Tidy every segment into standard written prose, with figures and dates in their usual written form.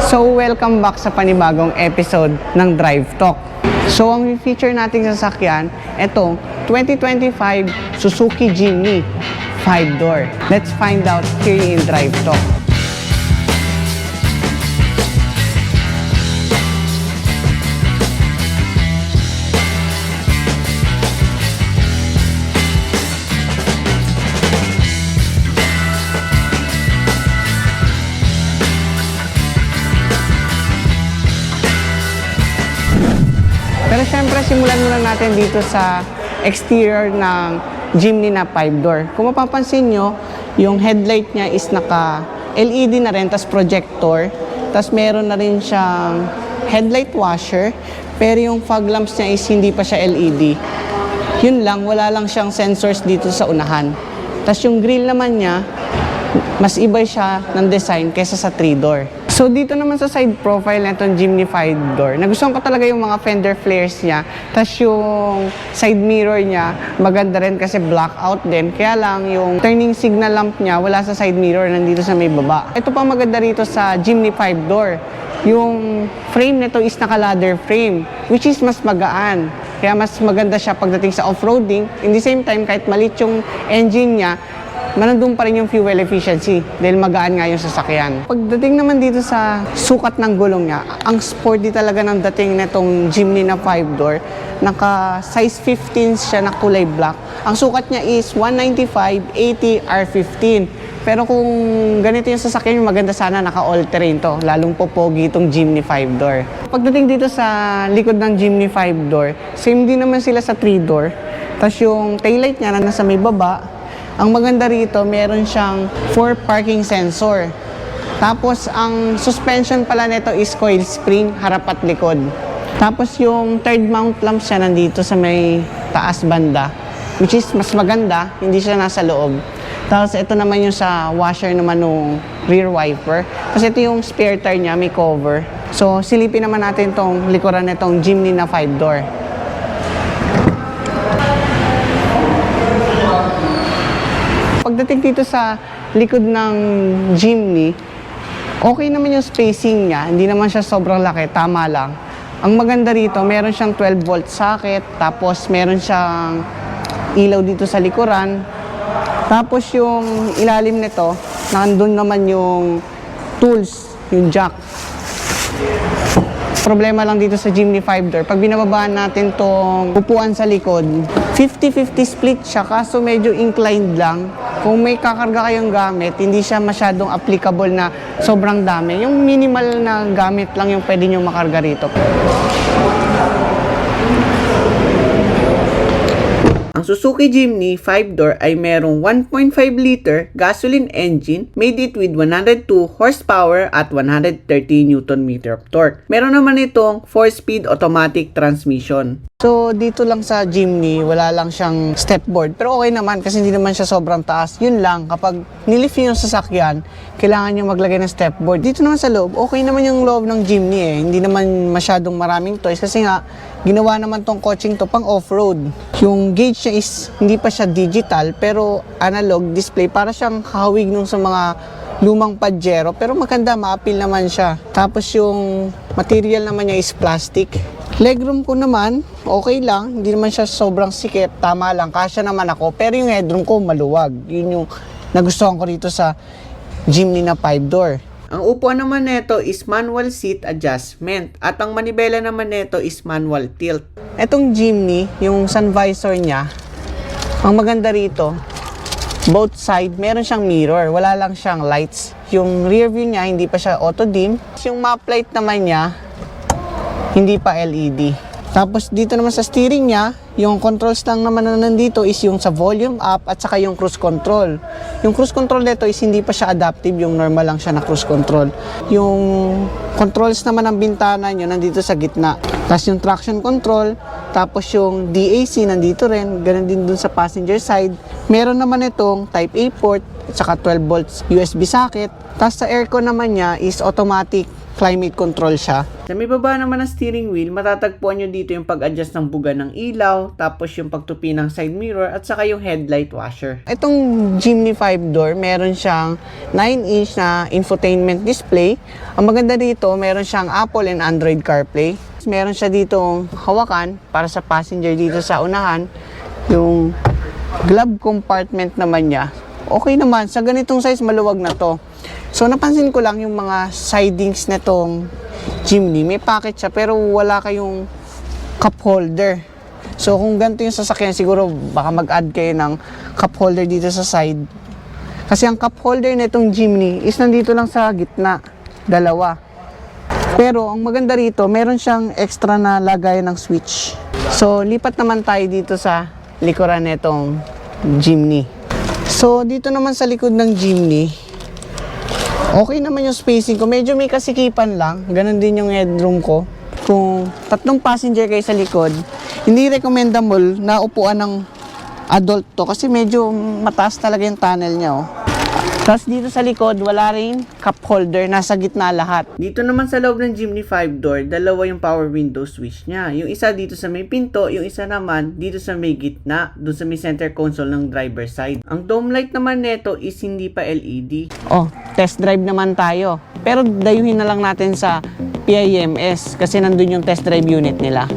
So, welcome back sa panibagong episode ng Drive Talk. So, ang feature nating sasakyan, itong 2025 Suzuki Jimny 5-door. Let's find out here in Drive Talk. Pero syempre, simulan muna natin dito sa exterior ng Jimny na 5-door. Kung mapapansin nyo, yung headlight niya is naka-LED na rin, tas projector. Tas meron na rin siyang headlight washer, pero yung fog lamps niya is hindi pa siya LED. Yun lang, wala lang siyang sensors dito sa unahan. Tas yung grille naman niya, mas iba siya ng design kaysa sa 3-door. So dito naman sa side profile na itong Jimny 5-door, nagustuhan ko talaga yung mga fender flares niya. Tapos yung side mirror niya, maganda rin kasi blackout din. Kaya lang yung turning signal lamp niya, wala sa side mirror, nandito sa may baba. Ito pa maganda rito sa Jimny 5-door. Yung frame nito is naka-ladder frame, which is mas magaan. Kaya mas maganda siya pagdating sa off-roading. In the same time, kahit malit yung engine niya, manandun pa rin yung fuel efficiency dahil magaan nga yung sasakyan. Pagdating naman dito sa sukat ng gulong niya, ang sporty talaga ng dating netong Jimny na 5-door. Naka size 15 siya na kulay black. Ang sukat niya is 195/80 R15. Pero kung ganito yung sasakyan, maganda sana naka-all-terrain to. Lalong popogi itong Jimny 5-door. Pagdating dito sa likod ng Jimny 5-door, same din naman sila sa 3-door. Tapos yung taillight niya na nasa may baba. Ang maganda rito, meron siyang 4 parking sensor. Tapos, ang suspension pala nito is coil spring, harap at likod. Tapos, yung third mount lamp siya nandito sa may taas banda, which is mas maganda, hindi siya nasa loob. Tapos, ito naman yung sa washer naman ng rear wiper. Kasi ito yung spare tire niya, may cover. So, silipin naman natin tong likuran nitong Jimny na 5-door. Pagdating dito sa likod ng Jimny, okay naman yung spacing niya. Hindi naman siya sobrang laki, tama lang. Ang maganda rito, meron siyang 12-volt socket, tapos meron siyang ilaw dito sa likuran. Tapos yung ilalim nito, nandun naman yung tools, yung jack. Problema lang dito sa Jimny 5-door, pag binababaan natin tong upuan sa likod, 50-50 split siya, kaso medyo inclined lang. Kung may kakarga kayong gamit, hindi siya masyadong applicable na sobrang dami. Yung minimal na gamit lang yung pwede nyo makarga rito. Ang Suzuki Jimny 5-door ay merong 1.5 liter gasoline engine, made it with 102 horsepower at 130 Nm of torque. Meron naman itong 4-speed automatic transmission. So, dito lang sa Jimny, wala lang siyang stepboard. Pero okay naman kasi hindi naman siya sobrang taas. Yun lang, kapag nilift nyo yung sasakyan, kailangan nyo maglagay ng stepboard. Dito naman sa loob, okay naman yung loob ng Jimny eh. Hindi naman masyadong maraming toys kasi nga, ginawa naman tong coaching to pang off-road. Yung gauge niya is hindi pa siya digital pero analog display. Para siyang hawig nung sa mga lumang Pajero. Pero maganda, ma-appeal naman siya. Tapos yung material naman niya is plastic. Legroom ko naman, okay lang. Hindi naman siya sobrang sikip. Tama lang, kasya naman ako. Pero yung headroom ko maluwag. Yun yung nagustuhan ko rito sa Jimny na 5-door. Ang upuan naman nito is manual seat adjustment. At ang manibela naman nito is manual tilt. Etong Jimny, yung sun visor niya, ang maganda rito, both side, meron siyang mirror. Wala lang siyang lights. Yung rear view niya, hindi pa siya auto-dim. Yung map light naman niya, hindi pa LED. Tapos dito naman sa steering niya, yung controls lang naman na nandito is yung sa volume up at saka yung cruise control. Yung cruise control nito is hindi pa siya adaptive, yung normal lang siya na cruise control. Yung controls naman ng bintana niyo nandito sa gitna. Tapos yung traction control, tapos yung DAC nandito rin, ganun din dun sa passenger side. Meron naman itong type A port at saka 12 volts USB socket. Tapos sa aircon naman niya is automatic climate control siya. Sa may baba naman ng steering wheel, matatagpuan nyo dito yung pag-adjust ng buga ng ilaw, tapos yung pagtupi ng side mirror, at saka yung headlight washer. Itong Jimny 5-door, meron siyang 9-inch na infotainment display. Ang maganda dito, meron siyang Apple and Android CarPlay. Meron siya ditong hawakan para sa passenger dito sa unahan. Yung glove compartment naman niya, okay naman. Sa ganitong size, maluwag na to. So, napansin ko lang yung mga sidings na tong Jimny. May pocket siya, pero wala kayong cup holder. So, kung ganito yung sasakyan, siguro baka mag-add kayo ng cup holder dito sa side. Kasi ang cup holder na itong Jimny is nandito lang sa gitna. Dalawa. Pero, ang maganda rito, meron siyang extra na lagayan ng switch. So, lipat naman tayo dito sa likuran nitong Jimny. So, dito naman sa likod ng Jimny, okay naman yung spacing ko. Medyo may kasikipan lang. Ganon din yung headroom ko. Kung 3 passenger kayo sa likod, hindi recommendable na upuan ng adult to kasi medyo mataas talaga yung tunnel niya. Oh. Tapos dito sa likod, wala rin cup holder. Nasa gitna lahat. Dito naman sa loob ng Jimny 5-door, dalawa yung power window switch niya. Yung isa dito sa may pinto, yung isa naman dito sa may gitna, doon sa may center console ng driver side. Ang dome light naman neto is hindi pa LED. Oh, test drive naman tayo. Pero dayuhin na lang natin sa PIMS kasi nandun yung test drive unit nila.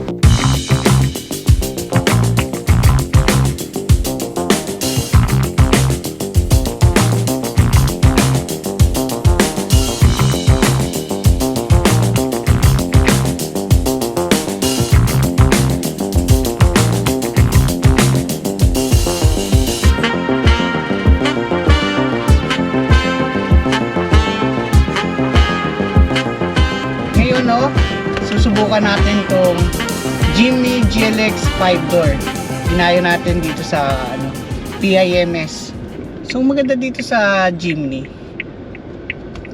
Susubukan natin tong Jimny GLX 5-door. Inayo natin dito sa PIMS. So maganda dito sa Jimny,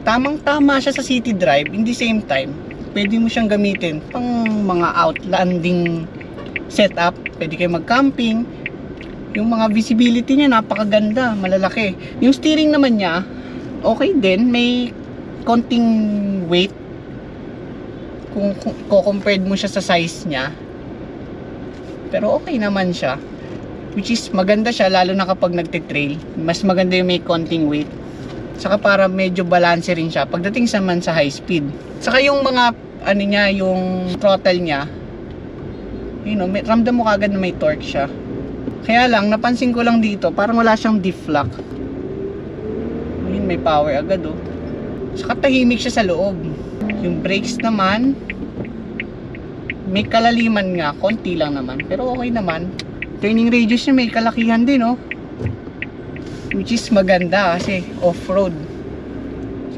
tamang-tama siya sa city drive. In the same time, pwede mo siyang gamitin pang mga outlanding setup. Pwede kayo mag-camping. Yung mga visibility niya napakaganda, malalaki. Yung steering naman niya, okay din. May konting weight kung compared mo siya sa size niya, pero okay naman siya, which is maganda siya lalo na kapag nagte-trail. Mas maganda yung may konting weight, saka para medyo balance rin siya pagdating sa high speed. Saka yung mga niya, yung throttle niya, ramdam mo kagad na may torque siya. Kaya lang napansin ko lang dito, parang wala siyang diff lock. May power agad oh. Saka tahimik siya sa loob. Yung brakes naman, may kalaliman nga, konti lang naman, pero okay naman. Turning radius niya may kalakihan din, oh. Which is maganda kasi off-road.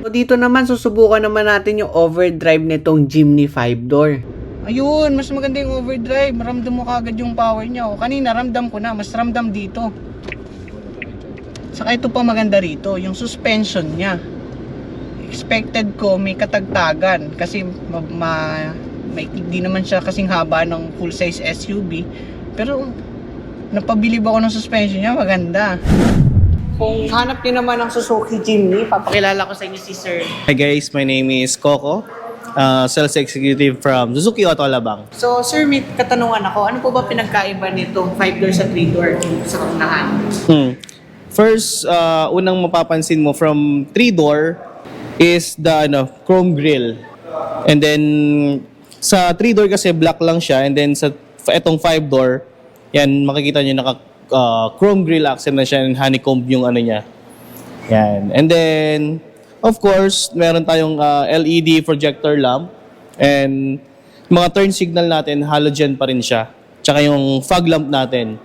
So dito naman, susubukan naman natin yung overdrive nitong Jimny 5-door. Ayun, mas maganda yung overdrive. Maramdam mo kagad yung power niya, oh. Kanina ramdam ko na, mas ramdam dito. Saka ito pa maganda rito, yung suspension niya. Expected ko may katagtagan kasi di naman siya kasing haba ng full size SUV, pero napabilib ako ng suspension niya, maganda. Kung hanap niyo naman ng Suzuki Jimny, papakilala ko sa inyo si Sir. Hi guys, my name is Coco, sales executive from Suzuki Auto Alabang. So Sir, may katanungan ako, ano po ba pinagkaiba nitong 5-door sa 3-door sa unahan? First, unang mapapansin mo from 3-door is the chrome grille. And then sa 3-door kasi black lang siya, and then sa etong 5-door, yan makikita niyo naka chrome grille accent na siya and honeycomb yung niya. Yan. And then of course, meron tayong LED projector lamp, and mga turn signal natin halogen pa rin siya. Tsaka yung fog lamp natin.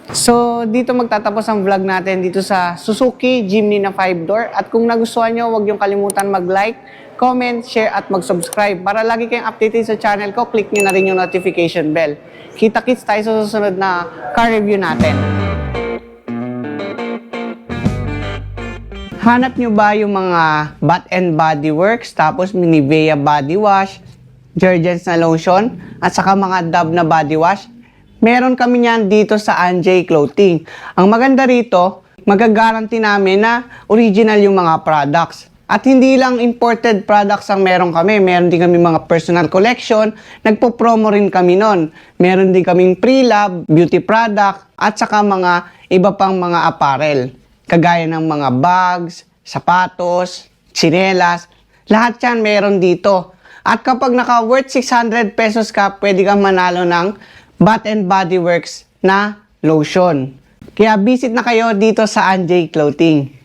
So, dito magtatapos ang vlog natin dito sa Suzuki Jimny na 5-door. At kung nagustuhan nyo, huwag yung kalimutan mag-like, comment, share, at mag-subscribe. Para lagi kayong updated sa channel ko, click nyo na rin yung notification bell. Kita-kits tayo sa susunod na car review natin. Hanap nyo ba yung mga Bath and Body Works, tapos Nivea body wash, Jergens na lotion, at saka mga Dove na body wash? Meron kami niyan dito sa Anjay Clothing. Ang maganda rito, magagaranti namin na original yung mga products. At hindi lang imported products ang meron kami. Meron din kami mga personal collection. Nagpo-promo rin kami nun. Meron din kaming pre-lab, beauty product, at saka mga iba pang mga apparel. Kagaya ng mga bags, sapatos, tsinelas. Lahat yan meron dito. At kapag naka-worth 600 pesos ka, pwede kang manalo ng Bath and Body Works na lotion. Kaya visit na kayo dito sa Anjay Clothing.